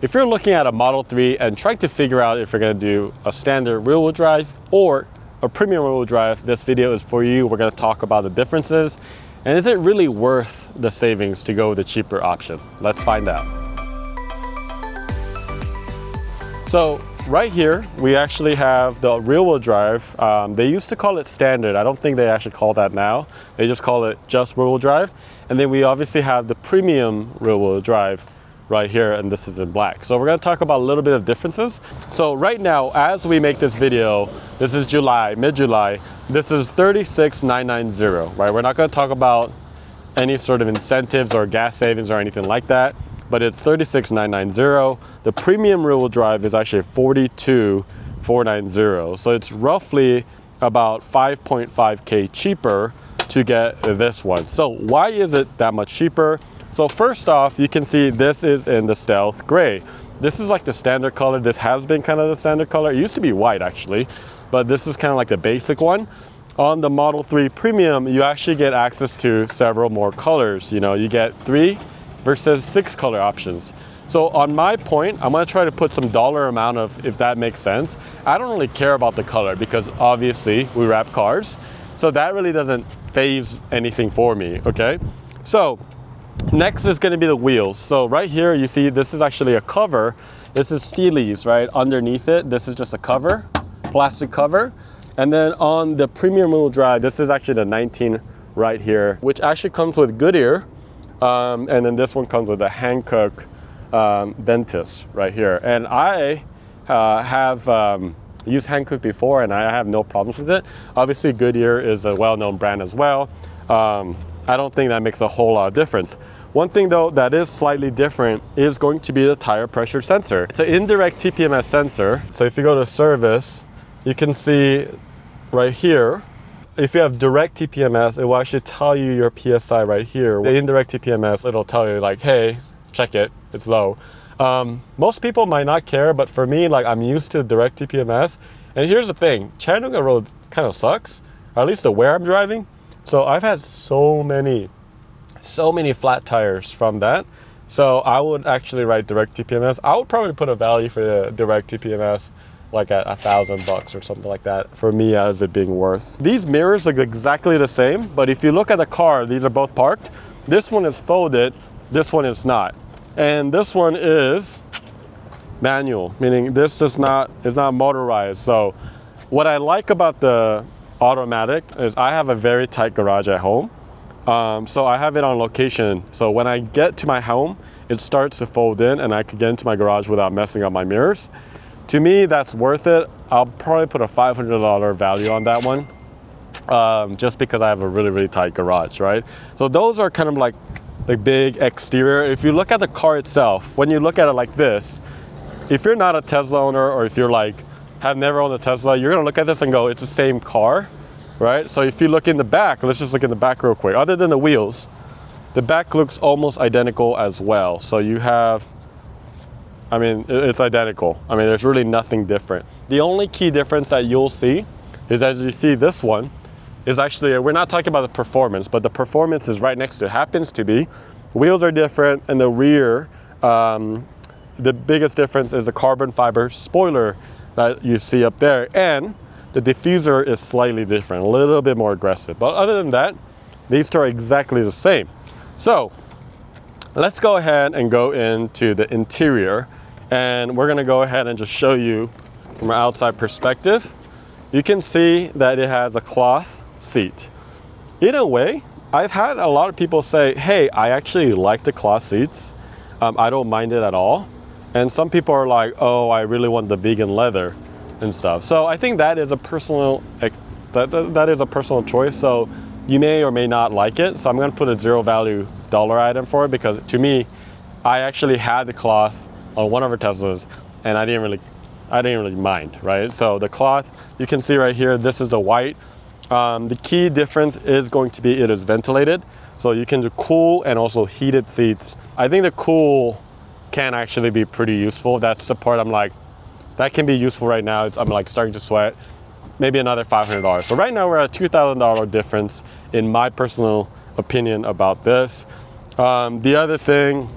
if you're looking at a Model 3 and trying to figure out if you're going to do a standard rear-wheel drive or a premium rear-wheel drive, this video is for you. We're going to talk about the differences, and is it really worth the savings to go with the cheaper option? Let's find out. So right here, we actually have the rear-wheel drive. They used to call it standard. I don't think they actually call that now. They just call it just rear-wheel drive. And then we obviously have the premium rear-wheel drive right here, and this is in black. So we're going to talk about a little bit of differences. So right now, as we make this video, this is July, mid-July, this is $36,990, right? We're not going to talk about any sort of incentives or gas savings or anything like that, but it's $36,990. The premium rear-wheel drive is actually $42,490. So it's roughly about 5.5K cheaper to get this one. So why is it that much cheaper? So first off, you can see this is in the stealth gray. This is like the standard color. This has been kind of the standard color. It used to be white actually, but this is kind of like the basic one. On the Model 3 Premium, you actually get access to several more colors. You know, you get 3 versus 6 color options. So on my point, I'm gonna try to put some dollar amount of, if that makes sense. I don't really care about the color because obviously we wrap cars. So that really doesn't phase anything for me, okay? So next is going to be the wheels. So right here, you see this is actually a cover. This is Steely's, right? Underneath it, this is just a cover, plastic cover. And then on the premium wheel drive, this is actually the 19 right here, which actually comes with Goodyear. And then this one comes with a Hankook Ventus right here. And I have used Hankook before and I have no problems with it. Obviously Goodyear is a well-known brand as well. I don't think that makes a whole lot of difference. One thing though that is slightly different is going to be the tire pressure sensor. It's an indirect TPMS sensor. So if you go to service, you can see right here, if you have direct TPMS, it will actually tell you your PSI right here. The indirect TPMS, it'll tell you like, hey, check it, it's low. Most people might not care, but for me, like I'm used to direct TPMS. And here's the thing, Chattanooga Road kind of sucks, or at least the where I'm driving. So I've had so many flat tires from that. So I would actually write direct TPMS. I would probably put a value for the direct TPMS like at $1,000 or something like that for me as it being worth. These mirrors look exactly the same, but if you look at the car, these are both parked. This one is folded, this one is not. And this one is manual, meaning this is not motorized. So what I like about the automatic is I have a very tight garage at home. So I have it on location. So when I get to my home, it starts to fold in and I could get into my garage without messing up my mirrors. To me, that's worth it. I'll probably put a $500 value on that one, just because I have a really, really tight garage, right? So those are kind of like the big exterior. If you look at the car itself, when you look at it like this, if you're not a Tesla owner or if you're like, have never owned a Tesla, you're gonna look at this and go, it's the same car, right? So if you look in the back, let's just look in the back real quick. Other than the wheels, the back looks almost identical as well. So you have, I mean, it's identical. I mean, there's really nothing different. The only key difference that you'll see is, as you see this one, is actually, we're not talking about the performance, but the performance is right next to it. Happens to be. Wheels are different, and the rear, the biggest difference is the carbon fiber spoiler that you see up there, and the diffuser is slightly different, a little bit more aggressive. But other than that, these two are exactly the same. So let's go ahead and go into the interior, and we're gonna go ahead and just show you from an outside perspective. You can see that it has a cloth seat. In a way, I've had a lot of people say, hey, I actually like the cloth seats. I don't mind it at all. And some people are like, oh, I really want the vegan leather and stuff. So I think that is a personal, that is a personal choice. So you may or may not like it. So I'm gonna put a zero value dollar item for it, because to me, I actually had the cloth on one of our Teslas and I didn't really mind, right? So the cloth, you can see right here, this is the white. The key difference is going to be it is ventilated. So you can do cool and also heated seats. I think the cool can actually be pretty useful. That's the part I'm like, that can be useful right now. I'm like starting to sweat. Maybe another $500. So right now we're at a $2,000 difference in my personal opinion about this. The other thing,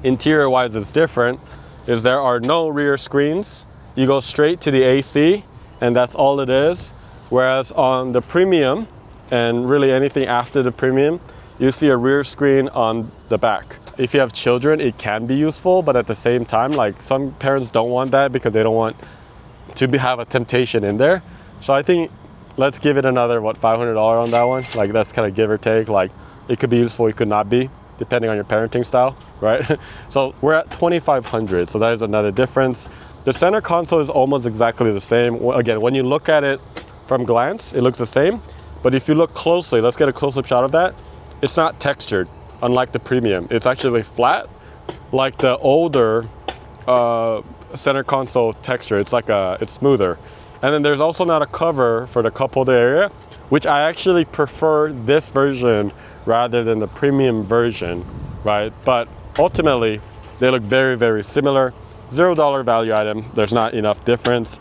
interior wise, is different, is there are no rear screens. You go straight to the AC, and that's all it is. Whereas on the Premium, and really anything after the Premium, you see a rear screen on the back. If you have children, it can be useful, but at the same time, like some parents don't want that because they don't want to have a temptation in there. So I think let's give it another, what, $500 on that one? Like that's kind of give or take. Like it could be useful, it could not be, depending on your parenting style, right? So we're at $2,500, so that is another difference. The center console is almost exactly the same. Again, when you look at it from glance, it looks the same. But if you look closely, let's get a close-up shot of that. It's not textured, unlike the Premium. It's actually flat, like the older center console texture. It's smoother. And then there's also not a cover for the cup holder area, which I actually prefer this version rather than the Premium version, right? But ultimately, they look very, very similar. $0 value item, there's not enough difference.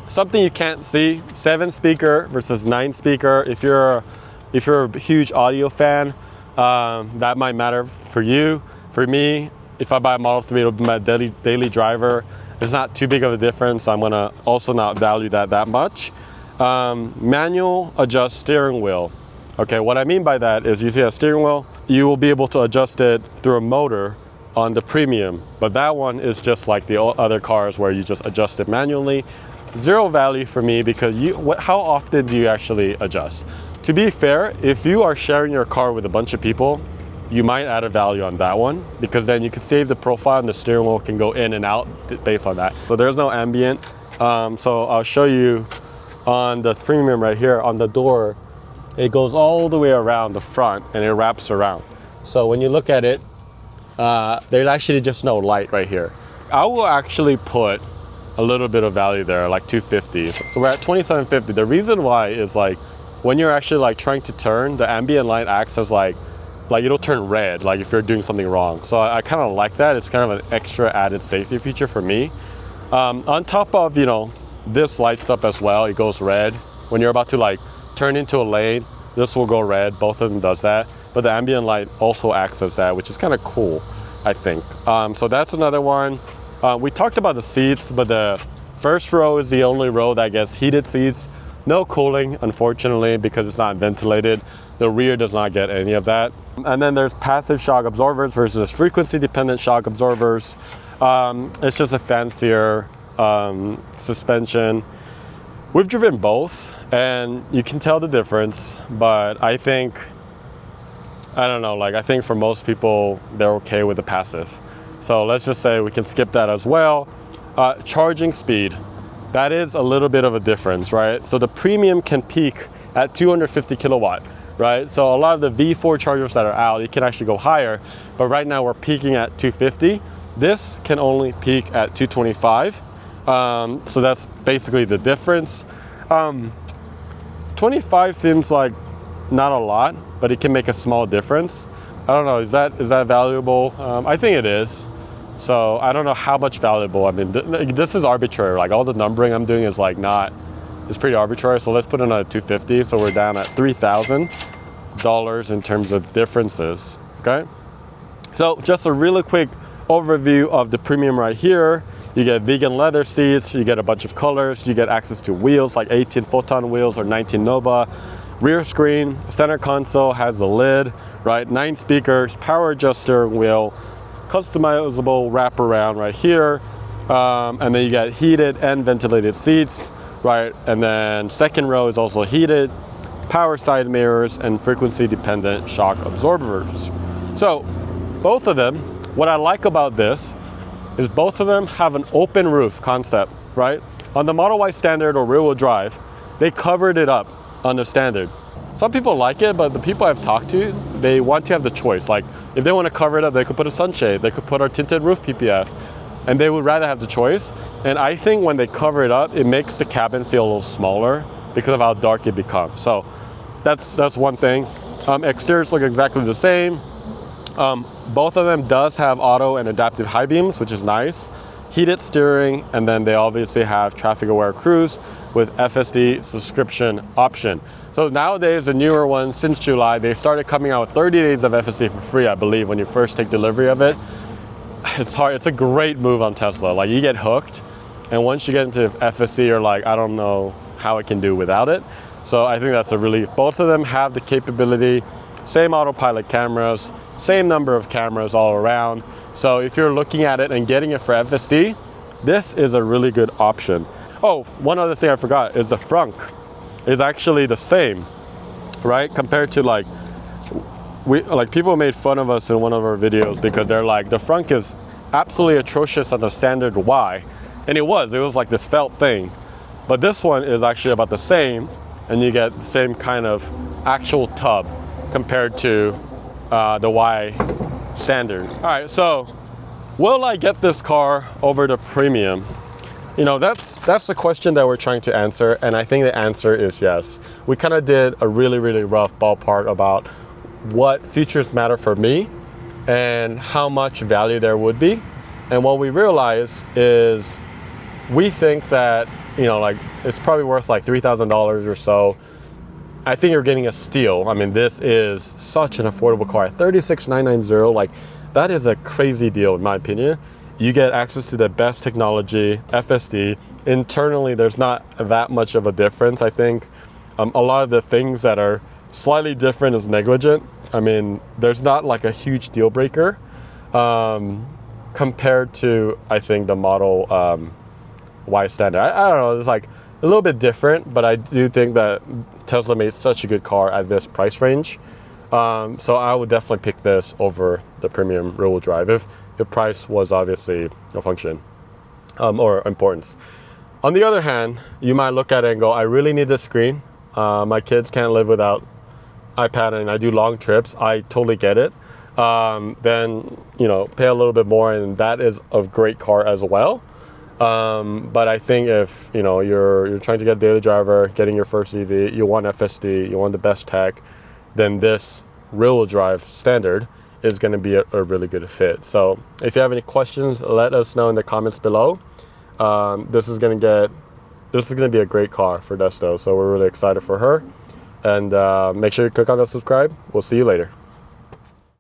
Something you can't see, 7-speaker versus 9-speaker. If you're a huge audio fan, that might matter for you. For me, if I buy a Model 3, it'll be my daily driver. It's not too big of a difference. I'm gonna also not value that much. Manual adjust steering wheel. Okay, what I mean by that is you see a steering wheel, you will be able to adjust it through a motor on the Premium, but that one is just like the other cars where you just adjust it manually. Zero value for me because how often do you actually adjust? To be fair, if you are sharing your car with a bunch of people, you might add a value on that one because then you can save the profile and the steering wheel can go in and out based on that. So there's no ambient. So I'll show you on the Premium right here on the door, it goes all the way around the front and it wraps around. So when you look at it, there's actually just no light right here. I will actually put a little bit of value there, like $250. So we're at $2,750. The reason why is like when you're actually like trying to turn, the ambient light acts as like it'll turn red, like if you're doing something wrong. So I kind of like that. It's kind of an extra added safety feature for me. On top of, this lights up as well. It goes red. When you're about to like turn into a lane, this will go red. Both of them does that. But the ambient light also acts as that, which is kind of cool, I think. So that's another one. We talked about the seats, but the first row is the only row that gets heated seats. No cooling, unfortunately, because it's not ventilated. The rear does not get any of that. And then there's passive shock absorbers versus frequency-dependent shock absorbers. It's just a fancier suspension. We've driven both, and you can tell the difference, but I think for most people, they're okay with the passive. So let's just say we can skip that as well. Charging speed, that is a little bit of a difference, right? So the Premium can peak at 250 kilowatt, right? So a lot of the V4 chargers that are out, it can actually go higher, but right now we're peaking at 250. This can only peak at 225. So that's basically the difference. 25 seems like not a lot, but it can make a small difference. I don't know, is that valuable? I think it is. So I don't know how much valuable. I mean, this is arbitrary. Like all the numbering I'm doing is like it's pretty arbitrary. So let's put in a 250. So we're down at $3,000 in terms of differences, okay? So just a really quick overview of the Premium right here. You get vegan leather seats, you get a bunch of colors, you get access to wheels like 18 Photon wheels or 19 Nova. Rear screen, center console has a lid, right? 9 speakers, power adjust steering wheel, customizable wraparound right here. And then you get heated and ventilated seats, right? And then second row is also heated, power side mirrors, and frequency dependent shock absorbers. So both of them, what I like about this is both of them have an open roof concept, right? On the Model Y Standard or rear wheel drive, they covered it up on the Standard. Some people like it, but the people I've talked to, they want to have the choice. Like if they want to cover it up, they could put a sunshade, they could put our tinted roof PPF, and they would rather have the choice. And I think when they cover it up, it makes the cabin feel a little smaller because of how dark it becomes. So that's one thing. Exteriors look exactly the same. Both of them does have auto and adaptive high beams, which is nice. Heated steering, and then they obviously have traffic aware cruise with FSD subscription option. So nowadays, the newer ones, since July, they started coming out with 30 days of FSD for free, I believe, when you first take delivery of it. it's hard. It's a great move on Tesla. Like, you get hooked, and once you get into FSD, you're like, I don't know how it can do without it. So I think that's a really, both of them have the capability, same autopilot cameras, same number of cameras all around. So if you're looking at it and getting it for FSD, this is a really good option. Oh, one other thing I forgot is the Frunk is actually the same, right? Compared to like people made fun of us in one of our videos because they're like, the Frunk is absolutely atrocious on the standard Y. And it was like this felt thing. But this one is actually about the same, and you get the same kind of actual tub compared to the Y standard. All right, so will I get this car over to premium? You know, that's the question that we're trying to answer, and I think the answer is yes. We kind of did a really, really rough ballpark about what features matter for me and how much value there would be. And what we realize is we think that, you know, like, it's probably worth like $3,000 or so. I think you're getting a steal. I mean, this is such an affordable car. $36,990, like, that is a crazy deal in my opinion. You get access to the best technology, FSD. Internally, there's not that much of a difference. I think a lot of the things that are slightly different is negligent. I mean, there's not like a huge deal breaker compared to, I think, the Model Y standard. I don't know, it's like a little bit different, but I do think that Tesla made such a good car at this price range. So I would definitely pick this over the premium rear-wheel drive if price was obviously a function or importance. On the other hand, you might look at it and go, I really need this screen. My kids can't live without iPad, and I do long trips. I totally get it. Then, you know, pay a little bit more, and that is a great car as well. But I think if, you know, you're trying to get a daily driver, getting your first EV, you want FSD, you want the best tech, then this rear-wheel drive standard is going to be a really good fit. So if you have any questions, let us know in the comments below. This is going to be a great car for Desto, so we're really excited for her. And make sure you click on that subscribe. We'll see you later.